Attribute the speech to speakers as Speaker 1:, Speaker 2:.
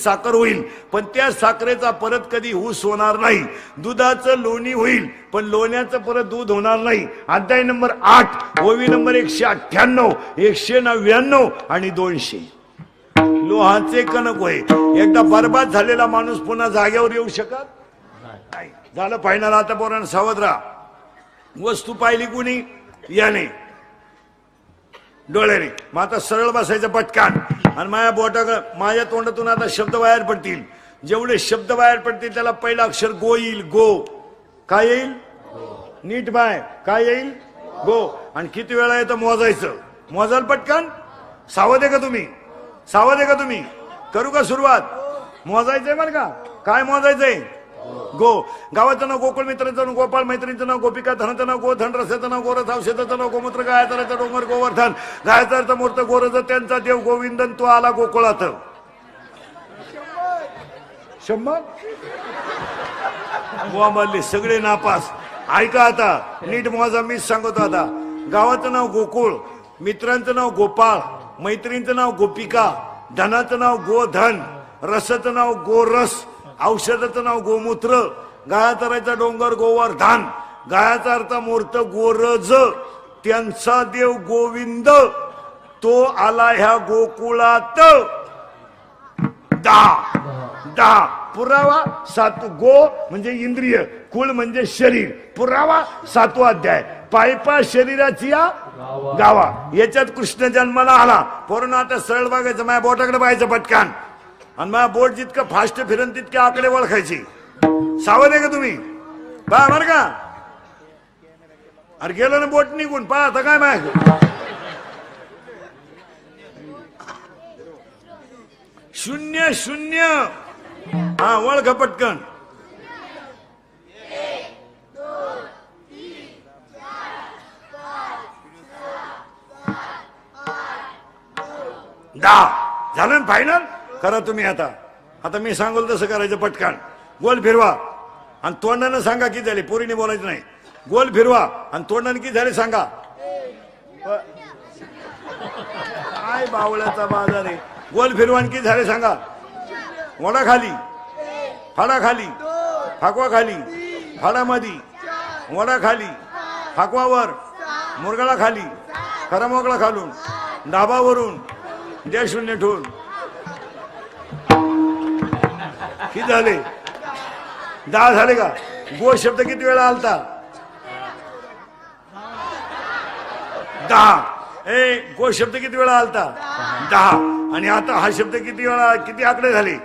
Speaker 1: साखर होईल, पण त्या साखरेचा परत कधी ऊस होणार नाही. दुधाचं लोणी होईल, पण लोण्याचं परत दूध होणार नाही. अध्याय नंबर 8, ओवी नंबर 198, 199 आणि 200. लोहाचे कणक होय. एकदा बर्बाद झालेला माणूस पुन्हा जागेवर येऊ शकत नाही. झालं फायनल. आता पोरांनो सावध राहा. वस्तू पाहिली कुणी? याने डोळ्याने. मग आता सरळ बसायचं पटकान आणि माझ्या तोंडातून आता शब्द बाहेर पडतील. जेवढे शब्द बाहेर पडतील त्याला पहिलं अक्षर गो येईल. गो काय येईल? नीट बाय काय येईल? गो. आणि किती वेळा येतं मोजायचं. मोजाल पटकन. सावध आहे का तुम्ही? सावध आहे का तुम्ही? करू का सुरुवात? मोजायचंय बरं का. काय मोजायचंय? गो. गावाचं नाव गोकुळ, मित्राचं नाव गोपाळ, मैत्रिणीचं नाव गोपिका, धनाचं नाव गोधन, रसाचं नाव गोरथ, औषधाचं नाव गोमूत्र, गायचा अर्थ डोंगर गोवर्धन, गायचा अर्थ मूर्त गोरज, त्यांचा देव गोविंदन, तो आला गोकुळात. 100 बोंबाले सगळे नापास. ऐका आता नीट मोजा. मीच सांगतो आता. गावाचं नाव गोकुळ, मित्रांचं नाव गोपाळ, मैत्रिणीचं नाव गोपिका, धनाचं नाव गोधन, रसाचं नाव गोरस, औषधाचं नाव गोमूत्र, गायाचा राहायचा डोंगर गोवर्धन, गायाचा अर्थ मूर्त गोरज, त्यांचा देव गोविंद, तो आला ह्या गोकुळात. 10 पुरावा. 7 गो म्हणजे इंद्रिय, कुळ म्हणजे शरीर, पुरावा 7वा अध्याय. पायपा शरीराची या गावा. याच्यात कृष्ण जन्माला आला. पोरांनो आता सरळ बघायचं. माझ्या बोटाकडे पाहायचं पटकान. आणि माझा बोट जितकं फास्ट फिरन तितके आकडे ओळखायचे. सावध आहे का तुम्ही? पहा बरं का. अरे गेलं ना बोट निघून. पहा आता काय माहिती. 0 0. हा ओळखा पटकन. 10 झालं ना फायनल. करा तुम्ही आता. आता मी सांगोल तसं करायचं पटकन. गोल फिरवा आणि तोंडानं सांगा किती झाले. पोरीने बोलायचं नाही. गोल फिरवा आणि तोंडानं किती झाले सांगा. काय बावळ्याचा बाजार आहे. गोल फिरवा आणि किती झाले सांगा. वडा खाली, फाडा खाली, फाकवा खाली, फाडामध्ये, वडा खाली, फाकवावर, मुरगाळा खाली, खरा मोकळा खालून, डाबावरून, द्या 0 ठेवून. किती झाले? 10 झाले का? गो शब्द किती वेळा आलता? 10. गो शब्द किती वेळा आलता? 10. आणि आता हा शब्द किती वेळा, किती आकडे झाले?